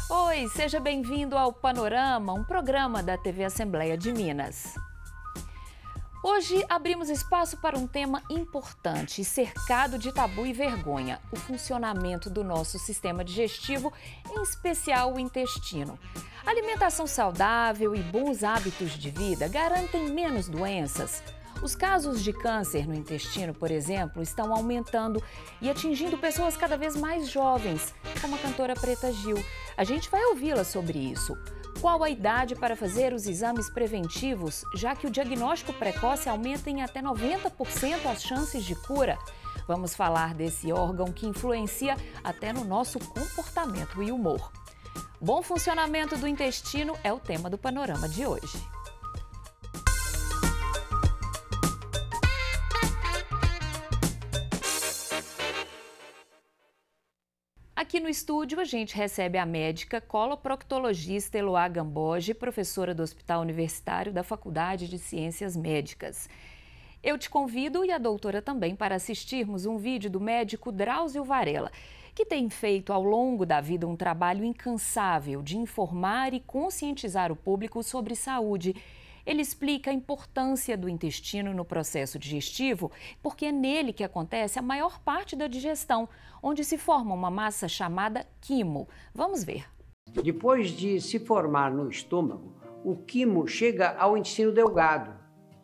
Oi, seja bem-vindo ao Panorama, um programa da TV Assembleia de Minas. Hoje abrimos espaço para um tema importante, cercado de tabu e vergonha, o funcionamento do nosso sistema digestivo, em especial o intestino. Alimentação saudável e bons hábitos de vida garantem menos doenças. Os casos de câncer no intestino, por exemplo, estão aumentando e atingindo pessoas cada vez mais jovens, como a cantora Preta Gil. A gente vai ouvi-la sobre isso. Qual a idade para fazer os exames preventivos, já que o diagnóstico precoce aumenta em até 90% as chances de cura? Vamos falar desse órgão que influencia até no nosso comportamento e humor. Bom funcionamento do intestino é o tema do Panorama de hoje. Aqui no estúdio, a gente recebe a médica coloproctologista Eloá Gamboge, professora do Hospital Universitário da Faculdade de Ciências Médicas. Eu te convido e a doutora também para assistirmos um vídeo do médico Drauzio Varela, que tem feito ao longo da vida um trabalho incansável de informar e conscientizar o público sobre saúde. Ele explica a importância do intestino no processo digestivo, porque é nele que acontece a maior parte da digestão, onde se forma uma massa chamada quimo. Vamos ver. Depois de se formar no estômago, o quimo chega ao intestino delgado,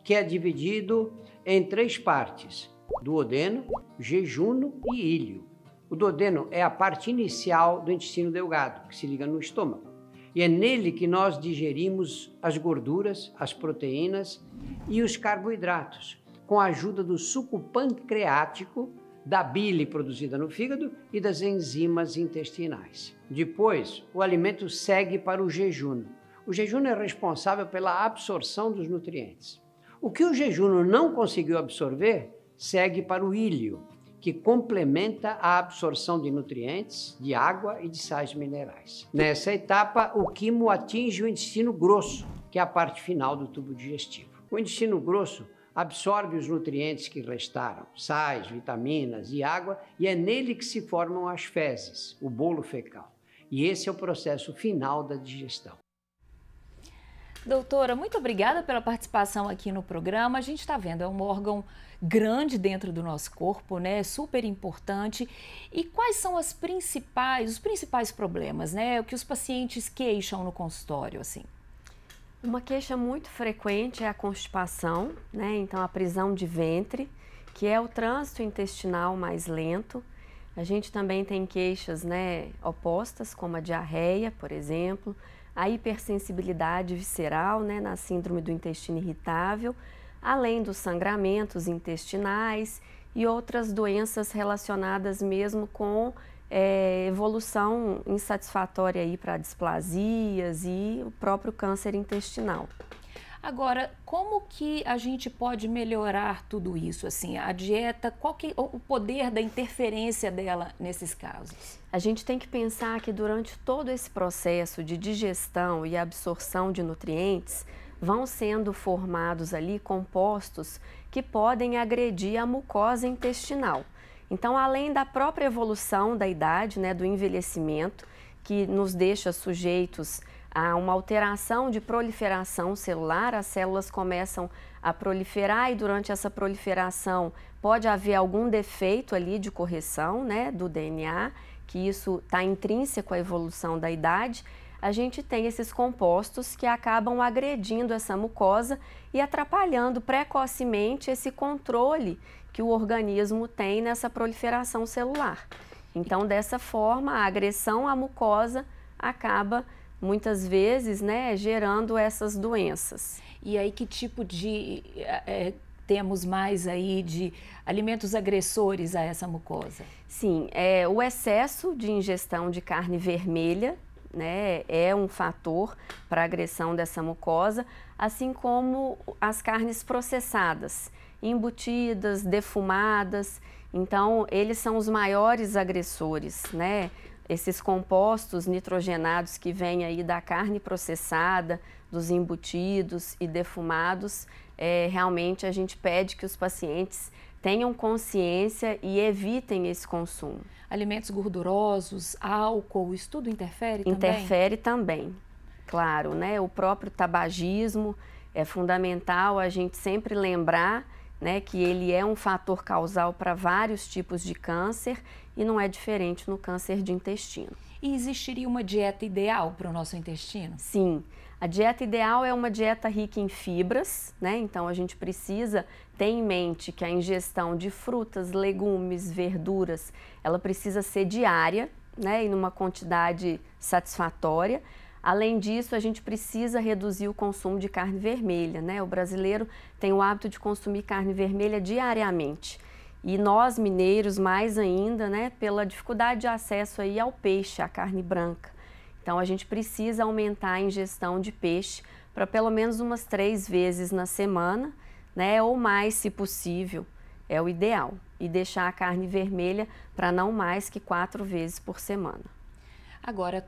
que é dividido em 3 partes: duodeno, jejuno e íleo. O duodeno é a parte inicial do intestino delgado, que se liga no estômago. E é nele que nós digerimos as gorduras, as proteínas e os carboidratos, com a ajuda do suco pancreático, da bile produzida no fígado e das enzimas intestinais. Depois, o alimento segue para o jejuno. O jejuno é responsável pela absorção dos nutrientes. O que o jejuno não conseguiu absorver, segue para o íleo, que complementa a absorção de nutrientes, de água e de sais minerais. Nessa etapa, o quimo atinge o intestino grosso, que é a parte final do tubo digestivo. O intestino grosso absorve os nutrientes que restaram, sais, vitaminas e água, e é nele que se formam as fezes, o bolo fecal. E esse é o processo final da digestão. Doutora, muito obrigada pela participação aqui no programa. A gente está vendo, é um órgão grande dentro do nosso corpo, né? Super importante. E quais são os principais problemas, né? O que os pacientes queixam no consultório, assim? Uma queixa muito frequente é a constipação, né? Então a prisão de ventre, que é o trânsito intestinal mais lento. A gente também tem queixas, né, opostas, como a diarreia, por exemplo, a hipersensibilidade visceral, né, na síndrome do intestino irritável, além dos sangramentos intestinais e outras doenças relacionadas mesmo com evolução insatisfatória aí para displasias e o próprio câncer intestinal. Agora, como que a gente pode melhorar tudo isso? Assim, a dieta, qual que é o poder da interferência dela nesses casos? A gente tem que pensar que durante todo esse processo de digestão e absorção de nutrientes, vão sendo formados ali compostos que podem agredir a mucosa intestinal. Então, além da própria evolução da idade, né, do envelhecimento, que nos deixa sujeitos a uma alteração de proliferação celular, as células começam a proliferar e durante essa proliferação pode haver algum defeito ali de correção, né, do DNA, que isso está intrínseco à evolução da idade. A gente tem esses compostos que acabam agredindo essa mucosa e atrapalhando precocemente esse controle que o organismo tem nessa proliferação celular. Então, dessa forma, a agressão à mucosa acaba muitas vezes, né, gerando essas doenças. E aí que tipo de temos mais aí de alimentos agressores a essa mucosa? Sim, o excesso de ingestão de carne vermelha, né, é um fator para a agressão dessa mucosa, assim como as carnes processadas, embutidas, defumadas. Então, eles são os maiores agressores, né? Esses compostos nitrogenados que vêm aí da carne processada, dos embutidos e defumados, realmente a gente pede que os pacientes tenham consciência e evitem esse consumo. Alimentos gordurosos, álcool, isso tudo interfere também? Interfere também, claro, né? O próprio tabagismo, é fundamental a gente sempre lembrar, né, que ele é um fator causal para vários tipos de câncer e não é diferente no câncer de intestino. E existiria uma dieta ideal para o nosso intestino? Sim, a dieta ideal é uma dieta rica em fibras, né? Então a gente precisa ter em mente que a ingestão de frutas, legumes, verduras, ela precisa ser diária, né, e numa quantidade satisfatória. Além disso, a gente precisa reduzir o consumo de carne vermelha, né? O brasileiro tem o hábito de consumir carne vermelha diariamente. E nós, mineiros, mais ainda, né? Pela dificuldade de acesso aí ao peixe, à carne branca. Então, a gente precisa aumentar a ingestão de peixe para pelo menos umas 3 vezes na semana, né? Ou mais, se possível, é o ideal. E deixar a carne vermelha para não mais que 4 vezes por semana. Agora,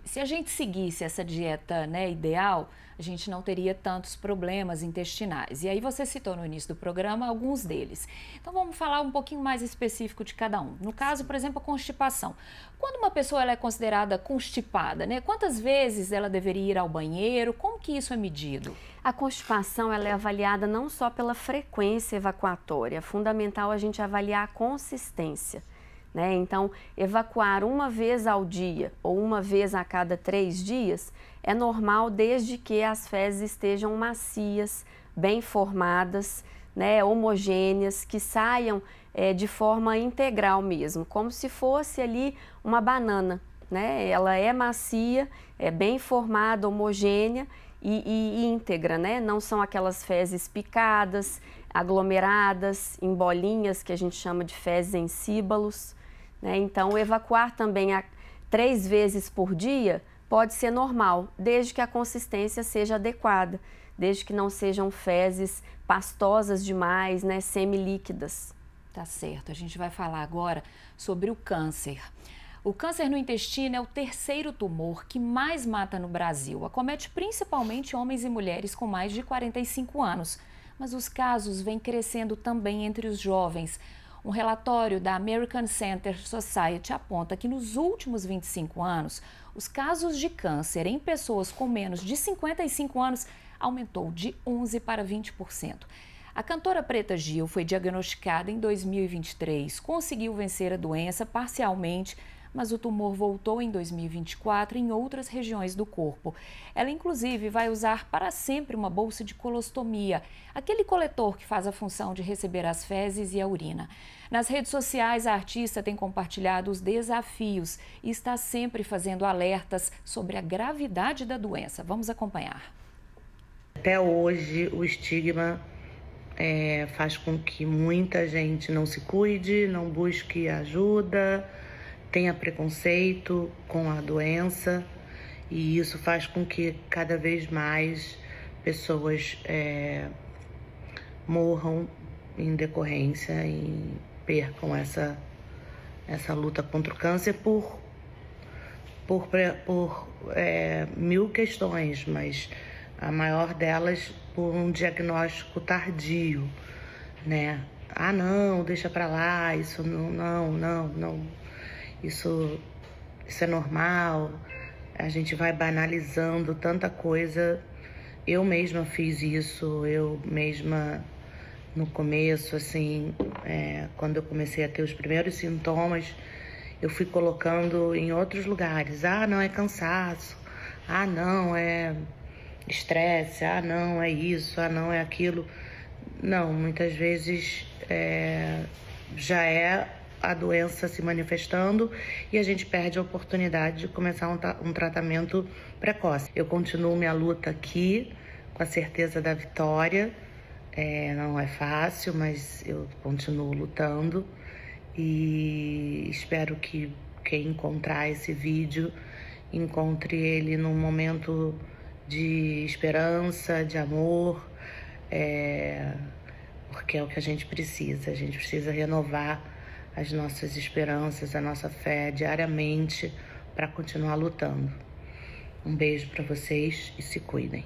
se a gente seguisse essa dieta, né, ideal, a gente não teria tantos problemas intestinais. E aí você citou no início do programa alguns deles. Então vamos falar um pouquinho mais específico de cada um. No caso, por exemplo, a constipação. Quando uma pessoa ela é considerada constipada, né, quantas vezes ela deveria ir ao banheiro? Como que isso é medido? A constipação ela é avaliada não só pela frequência evacuatória, é fundamental a gente avaliar a consistência. Né? Então, evacuar uma vez ao dia ou uma vez a cada 3 dias é normal desde que as fezes estejam macias, bem formadas, né? Homogêneas, que saiam de forma integral mesmo, como se fosse ali uma banana. Né? Ela é macia, é bem formada, homogênea e íntegra, né? Não são aquelas fezes picadas, aglomeradas, em bolinhas, que a gente chama de fezes em síbalos. Né? Então, evacuar também 3 vezes por dia pode ser normal, desde que a consistência seja adequada, desde que não sejam fezes pastosas demais, né? Semilíquidas. Tá certo, a gente vai falar agora sobre o câncer. O câncer no intestino é o 3º tumor que mais mata no Brasil. Acomete principalmente homens e mulheres com mais de 45 anos, mas os casos vêm crescendo também entre os jovens. Um relatório da American Cancer Society aponta que nos últimos 25 anos, os casos de câncer em pessoas com menos de 55 anos aumentou de 11% para 20%. A cantora Preta Gil foi diagnosticada em 2023, conseguiu vencer a doença parcialmente, mas o tumor voltou em 2024 em outras regiões do corpo. Ela, inclusive, vai usar para sempre uma bolsa de colostomia, aquele coletor que faz a função de receber as fezes e a urina. Nas redes sociais, a artista tem compartilhado os desafios e está sempre fazendo alertas sobre a gravidade da doença. Vamos acompanhar. Até hoje, o estigma faz com que muita gente não se cuide, não busque ajuda, tenha preconceito com a doença, e isso faz com que cada vez mais pessoas morram em decorrência e percam essa luta contra o câncer por mil questões, mas a maior delas por um diagnóstico tardio, né? Ah, não, deixa pra lá, isso não. Isso é normal, a gente vai banalizando tanta coisa. Eu mesma fiz isso, eu mesma no começo, assim, quando eu comecei a ter os primeiros sintomas, eu fui colocando em outros lugares. Ah, não, é cansaço, ah, não, é estresse, ah, não, é isso, ah, não, é aquilo. Não, muitas vezes já é a doença se manifestando e a gente perde a oportunidade de começar um tratamento precoce. Eu continuo minha luta aqui com a certeza da vitória. Não é fácil, mas eu continuo lutando e espero que quem encontrar esse vídeo encontre ele num momento de esperança, de amor, porque é o que a gente precisa renovar as nossas esperanças, a nossa fé diariamente para continuar lutando. Um beijo para vocês e se cuidem.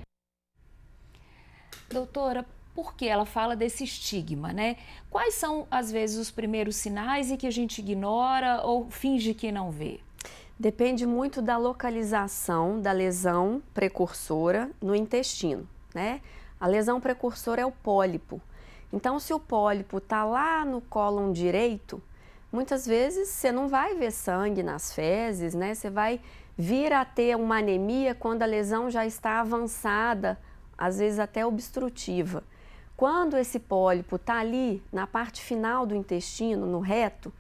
Doutora, Porque ela fala desse estigma, né? Quais são, às vezes, os primeiros sinais e que a gente ignora ou finge que não vê? Depende muito da localização da lesão precursora no intestino, né? A lesão precursora é o pólipo. Então, se o pólipo está lá no cólon direito, muitas vezes você não vai ver sangue nas fezes, né? Você vai vir a ter uma anemia quando a lesão já está avançada, às vezes até obstrutiva. Quando esse pólipo está ali na parte final do intestino, no reto,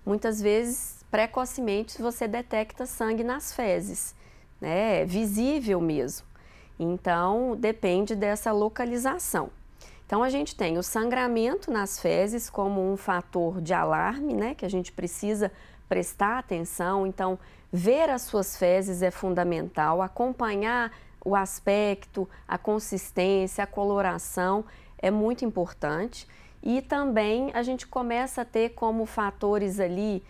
muitas vezes, precocemente, você detecta sangue nas fezes, né? É visível mesmo. Então, depende dessa localização. Então, a gente tem o sangramento nas fezes como um fator de alarme, né? Que a gente precisa prestar atenção. Então, ver as suas fezes é fundamental, acompanhar o aspecto, a consistência, a coloração é muito importante. E também a gente começa a ter como fatores ali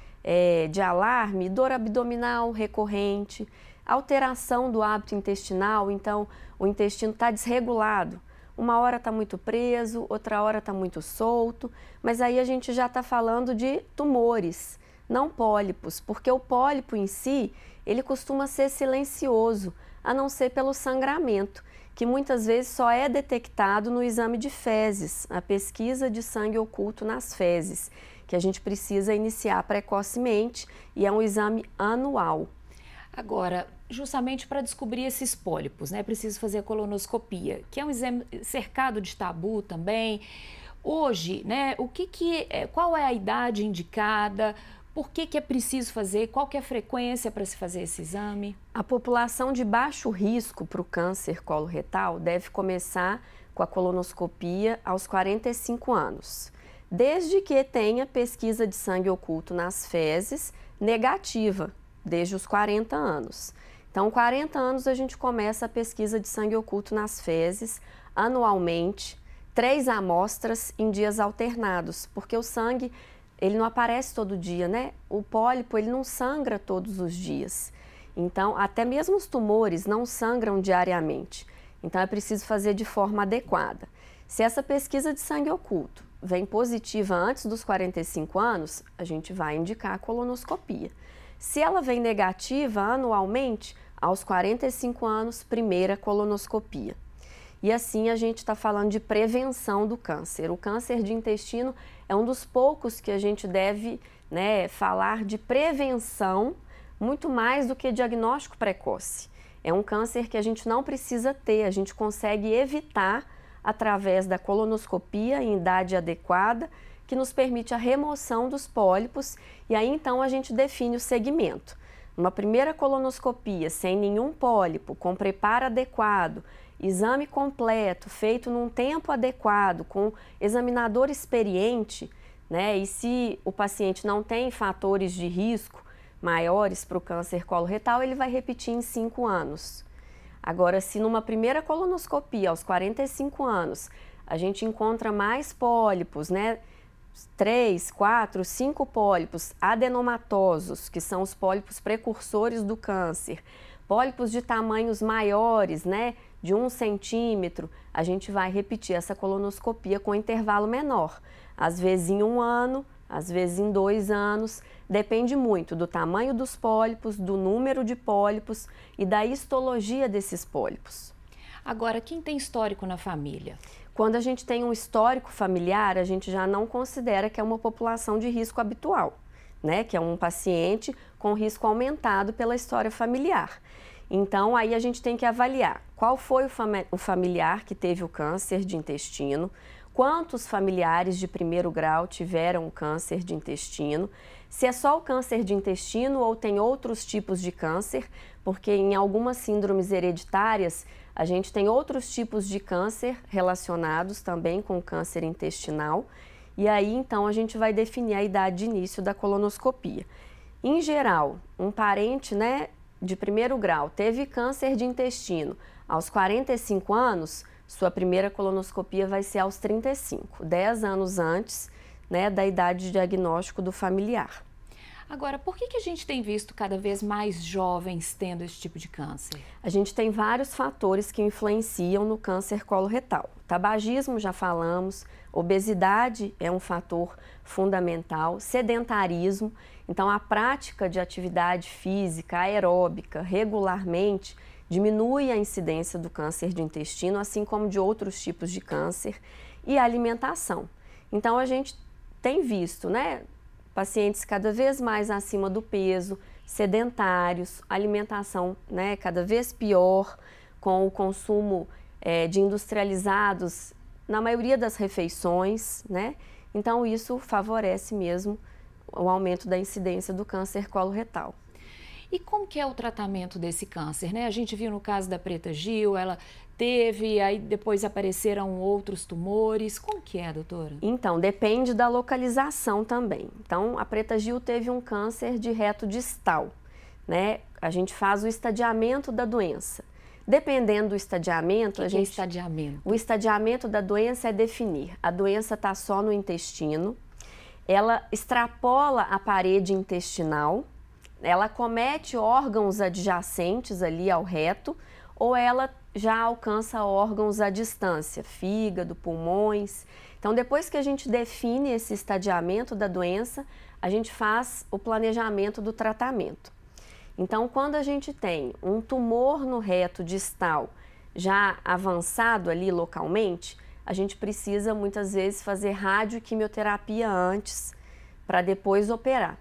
de alarme, dor abdominal recorrente, alteração do hábito intestinal, então o intestino está desregulado. Uma hora está muito preso, outra hora está muito solto, mas aí a gente já está falando de tumores, não pólipos, porque o pólipo em si, ele costuma ser silencioso, a não ser pelo sangramento, que muitas vezes só é detectado no exame de fezes, a pesquisa de sangue oculto nas fezes, que a gente precisa iniciar precocemente e é um exame anual. Agora, justamente para descobrir esses pólipos, né, preciso fazer a colonoscopia, que é um exame cercado de tabu também. Hoje, né, qual é a idade indicada? Por que é preciso fazer? Qual que é a frequência para se fazer esse exame? A população de baixo risco para o câncer coloretal deve começar com a colonoscopia aos 45 anos, desde que tenha pesquisa de sangue oculto nas fezes negativa, desde os 40 anos. Então, 40 anos a gente começa a pesquisa de sangue oculto nas fezes anualmente, 3 amostras em dias alternados, porque o sangue ele não aparece todo dia, né? O pólipo, ele não sangra todos os dias. Então, até mesmo os tumores não sangram diariamente. Então, é preciso fazer de forma adequada. Se essa pesquisa de sangue oculto vem positiva antes dos 45 anos, a gente vai indicar a colonoscopia. Se ela vem negativa anualmente, aos 45 anos, primeira colonoscopia. E assim a gente está falando de prevenção do câncer. O câncer de intestino é um dos poucos que a gente deve, né, falar de prevenção muito mais do que diagnóstico precoce. É um câncer que a gente não precisa ter, a gente consegue evitar através da colonoscopia em idade adequada, que nos permite a remoção dos pólipos e aí então a gente define o segmento. Uma primeira colonoscopia sem nenhum pólipo, com preparo adequado, exame completo, feito num tempo adequado, com examinador experiente, né? E se o paciente não tem fatores de risco maiores para o câncer coloretal, ele vai repetir em 5 anos. Agora, se numa primeira colonoscopia, aos 45 anos, a gente encontra mais pólipos, né? 3, 4, 5 pólipos adenomatosos, que são os pólipos precursores do câncer, pólipos de tamanhos maiores, né? De 1 centímetro, a gente vai repetir essa colonoscopia com intervalo menor, às vezes em 1 ano, às vezes em 2 anos, depende muito do tamanho dos pólipos, do número de pólipos e da histologia desses pólipos. Agora, quem tem histórico na família? Quando a gente tem um histórico familiar, a gente já não considera que é uma população de risco habitual, né? Que é um paciente com risco aumentado pela história familiar. Então, aí a gente tem que avaliar qual foi o familiar que teve o câncer de intestino, quantos familiares de primeiro grau tiveram o câncer de intestino, se é só o câncer de intestino ou tem outros tipos de câncer, porque em algumas síndromes hereditárias a gente tem outros tipos de câncer relacionados também com o câncer intestinal, e aí então a gente vai definir a idade de início da colonoscopia. Em geral, um parente, né, de primeiro grau teve câncer de intestino aos 45 anos, sua primeira colonoscopia vai ser aos 35, 10 anos antes, né, da idade de diagnóstico do familiar. Agora, por que a gente tem visto cada vez mais jovens tendo esse tipo de câncer? A gente tem vários fatores que influenciam no câncer coloretal. Tabagismo, já falamos, obesidade é um fator fundamental, sedentarismo, então a prática de atividade física aeróbica regularmente diminui a incidência do câncer de intestino, assim como de outros tipos de câncer, e a alimentação. Então a gente tem visto, né, pacientes cada vez mais acima do peso, sedentários, alimentação, né, cada vez pior, com o consumo de industrializados na maioria das refeições, né? Então isso favorece mesmo o aumento da incidência do câncer coloretal. E como que é o tratamento desse câncer, né? A gente viu no caso da Preta Gil, ela teve, aí depois apareceram outros tumores. Como que é, doutora? Então, depende da localização também. Então, a Preta Gil teve um câncer de reto distal, né? A gente faz o estadiamento da doença. Dependendo do estadiamento, O que é estadiamento? O estadiamento da doença é definir. A doença está só no intestino, ela extrapola a parede intestinal, ela comete órgãos adjacentes ali ao reto, ou ela já alcança órgãos à distância, fígado, pulmões. Então, depois que a gente define esse estadiamento da doença, a gente faz o planejamento do tratamento. Então, quando a gente tem um tumor no reto distal já avançado ali localmente, a gente precisa muitas vezes fazer radioquimioterapia antes para depois operar.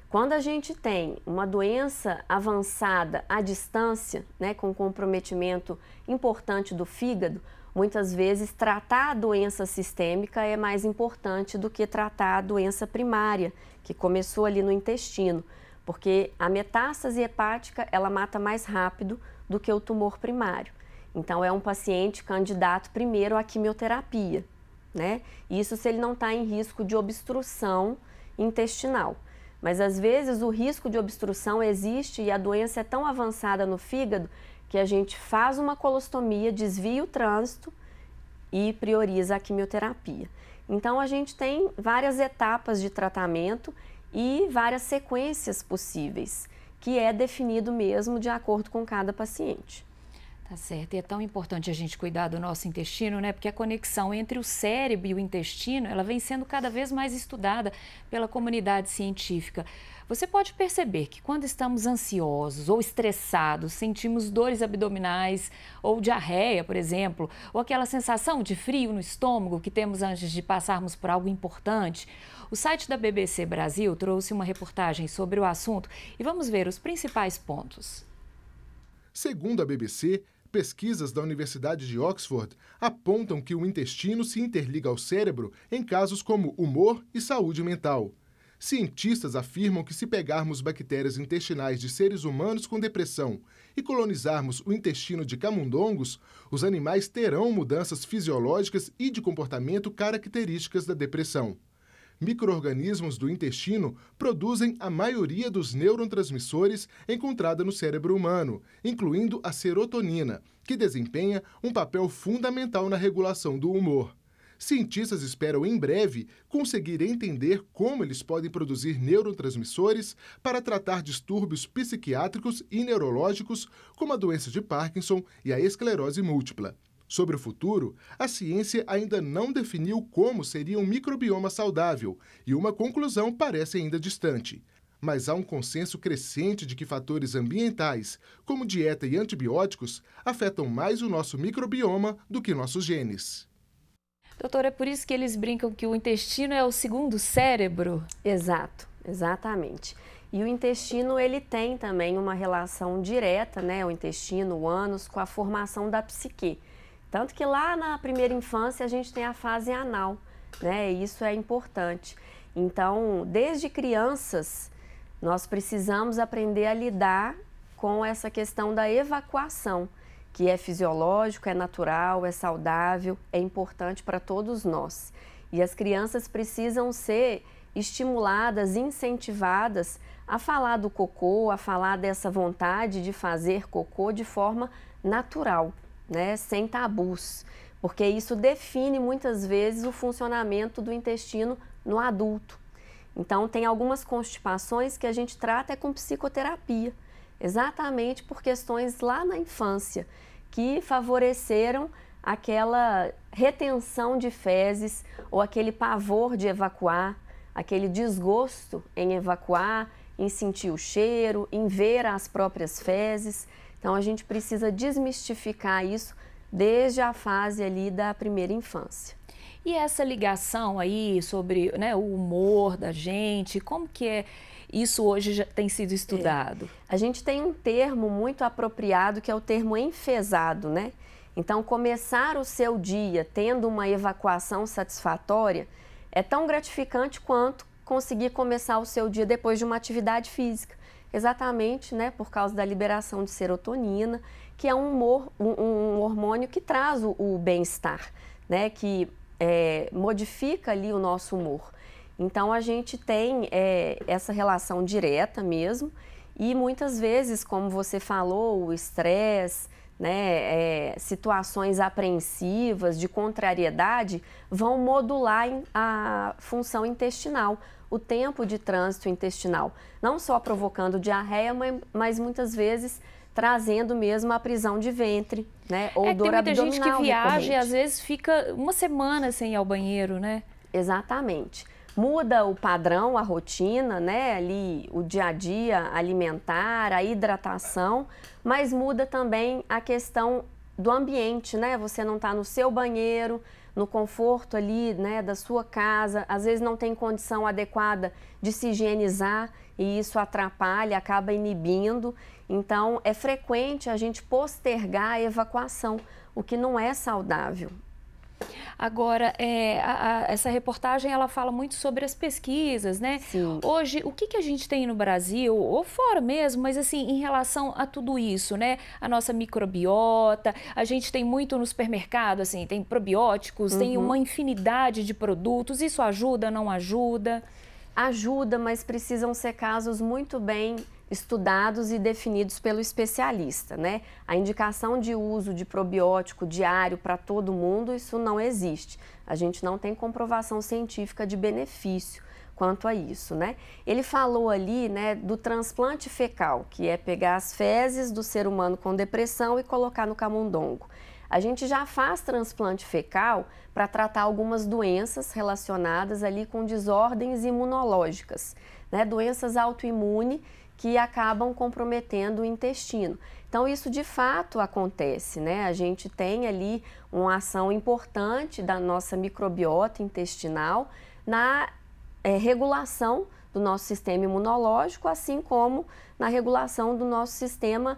Quando a gente tem uma doença avançada à distância, né, com comprometimento importante do fígado, muitas vezes tratar a doença sistêmica é mais importante do que tratar a doença primária, que começou ali no intestino, porque a metástase hepática ela mata mais rápido do que o tumor primário. Então é um paciente candidato primeiro à quimioterapia, né? Isso se ele não está em risco de obstrução intestinal. Mas às vezes o risco de obstrução existe e a doença é tão avançada no fígado que a gente faz uma colostomia, desvia o trânsito e prioriza a quimioterapia. Então a gente tem várias etapas de tratamento e várias sequências possíveis, que é definido mesmo de acordo com cada paciente. Tá certo, e é tão importante a gente cuidar do nosso intestino, né? Porque a conexão entre o cérebro e o intestino, ela vem sendo cada vez mais estudada pela comunidade científica. Você pode perceber que quando estamos ansiosos ou estressados, sentimos dores abdominais ou diarreia, por exemplo, ou aquela sensação de frio no estômago que temos antes de passarmos por algo importante. O site da BBC Brasil trouxe uma reportagem sobre o assunto e vamos ver os principais pontos. Segundo a BBC, pesquisas da Universidade de Oxford apontam que o intestino se interliga ao cérebro em casos como humor e saúde mental. Cientistas afirmam que se pegarmos bactérias intestinais de seres humanos com depressão e colonizarmos o intestino de camundongos, os animais terão mudanças fisiológicas e de comportamento características da depressão. Micro-organismos do intestino produzem a maioria dos neurotransmissores encontrada no cérebro humano, incluindo a serotonina, que desempenha um papel fundamental na regulação do humor. Cientistas esperam em breve conseguir entender como eles podem produzir neurotransmissores para tratar distúrbios psiquiátricos e neurológicos, como a doença de Parkinson e a esclerose múltipla. Sobre o futuro, a ciência ainda não definiu como seria um microbioma saudável e uma conclusão parece ainda distante. Mas há um consenso crescente de que fatores ambientais, como dieta e antibióticos, afetam mais o nosso microbioma do que nossos genes. Doutora, é por isso que eles brincam que o intestino é o segundo cérebro? Exato, exatamente. E o intestino, ele tem também uma relação direta, né, o intestino, o ânus, com a formação da psique. Tanto que lá na primeira infância a gente tem a fase anal, né? E isso é importante. Então, desde crianças, nós precisamos aprender a lidar com essa questão da evacuação, que é fisiológico, é natural, é saudável, é importante para todos nós. E as crianças precisam ser estimuladas, incentivadas a falar do cocô, a falar dessa vontade de fazer cocô de forma natural, né, sem tabus, porque isso define muitas vezes o funcionamento do intestino no adulto. Então, tem algumas constipações que a gente trata com psicoterapia, exatamente por questões lá na infância, que favoreceram aquela retenção de fezes ou aquele pavor de evacuar, aquele desgosto em evacuar, em sentir o cheiro, em ver as próprias fezes. Então, a gente precisa desmistificar isso desde a fase ali da primeira infância. E essa ligação aí sobre, né, o humor da gente, como que é isso hoje já tem sido estudado? A gente tem um termo muito apropriado que é o termo enfezado, né? Então, começar o seu dia tendo uma evacuação satisfatória é tão gratificante quanto conseguir começar o seu dia depois de uma atividade física. Exatamente, né, por causa da liberação de serotonina, que é um hormônio que traz o bem-estar, né, que modifica ali o nosso humor. Então, a gente tem essa relação direta mesmo e muitas vezes, como você falou, o estresse, né, situações apreensivas, de contrariedade, vão modular a função intestinal, o tempo de trânsito intestinal, não só provocando diarreia, mas muitas vezes trazendo mesmo a prisão de ventre, né, ou dor abdominal. Tem muita gente que viaja e às vezes fica uma semana sem ir ao banheiro, né? Exatamente. Muda o padrão, a rotina, né, ali o dia a dia alimentar, a hidratação, mas muda também a questão do ambiente, né? Você não está no seu banheiro, no conforto ali, né, da sua casa, às vezes não tem condição adequada de se higienizar e isso atrapalha, acaba inibindo. Então, é frequente a gente postergar a evacuação, o que não é saudável. Agora, essa reportagem ela fala muito sobre as pesquisas, né? Sim. Hoje, o que a gente tem no Brasil, ou fora mesmo, mas assim, em relação a tudo isso, né? A nossa microbiota, a gente tem muito no supermercado, assim, tem probióticos, tem uma infinidade de produtos, isso ajuda, não ajuda? Ajuda, mas precisam ser casos muito bem estudados e definidos pelo especialista, né? A indicação de uso de probiótico diário para todo mundo, isso não existe. A gente não tem comprovação científica de benefício quanto a isso, né? Ele falou ali, né, do transplante fecal, que é pegar as fezes do ser humano com depressão e colocar no camundongo. A gente já faz transplante fecal para tratar algumas doenças relacionadas ali com desordens imunológicas, né? Doenças autoimunes que acabam comprometendo o intestino. Então, isso de fato acontece, né? A gente tem ali uma ação importante da nossa microbiota intestinal na regulação do nosso sistema imunológico, assim como na regulação do nosso sistema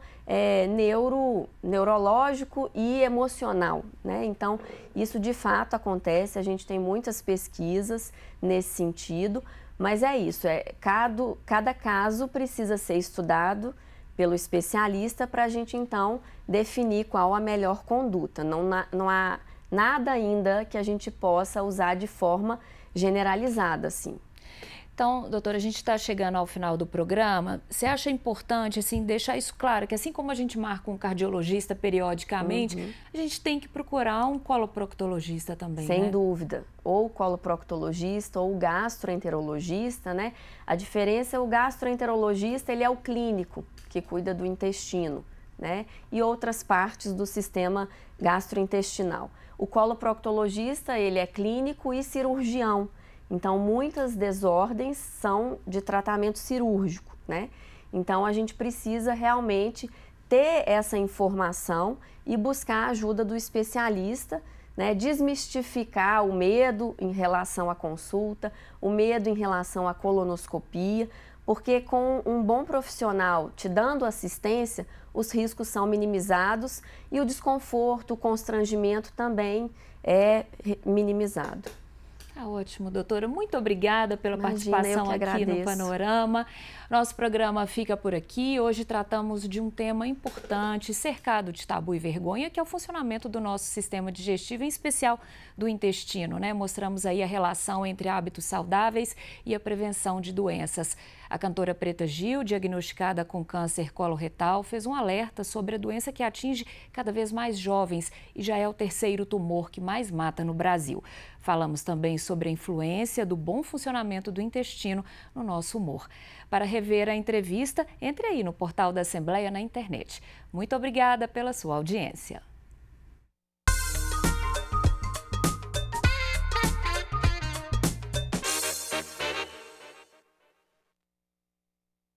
neurológico e emocional, né? Então, isso de fato acontece, a gente tem muitas pesquisas nesse sentido, mas é isso, cada caso precisa ser estudado pelo especialista para a gente então definir qual a melhor conduta. Não há nada ainda que a gente possa usar de forma generalizada, assim. Então, doutora, a gente está chegando ao final do programa. Você acha importante, assim, deixar isso claro, que assim como a gente marca um cardiologista periodicamente, a gente tem que procurar um coloproctologista também, Sem né? dúvida. Ou coloproctologista ou gastroenterologista, né? A diferença é o gastroenterologista, ele é o clínico, que cuida do intestino, né? E outras partes do sistema gastrointestinal. O coloproctologista, ele é clínico e cirurgião. Então, muitas desordens são de tratamento cirúrgico, né? Então, a gente precisa realmente ter essa informação e buscar a ajuda do especialista, né? Desmistificar o medo em relação à consulta, o medo em relação à colonoscopia, porque com um bom profissional te dando assistência, os riscos são minimizados e o desconforto, o constrangimento também é minimizado. Tá ótimo, doutora. Muito obrigada pela participação aqui agradeço. no Panorama. Nosso programa fica por aqui. Hoje tratamos de um tema importante, cercado de tabu e vergonha, que é o funcionamento do nosso sistema digestivo, em especial do intestino, né? Mostramos aí a relação entre hábitos saudáveis e a prevenção de doenças. A cantora Preta Gil, diagnosticada com câncer coloretal, fez um alerta sobre a doença que atinge cada vez mais jovens e já é o terceiro tumor que mais mata no Brasil. Falamos também sobre a influência do bom funcionamento do intestino no nosso humor. Para rever a entrevista, entre aí no portal da Assembleia na internet. Muito obrigada pela sua audiência.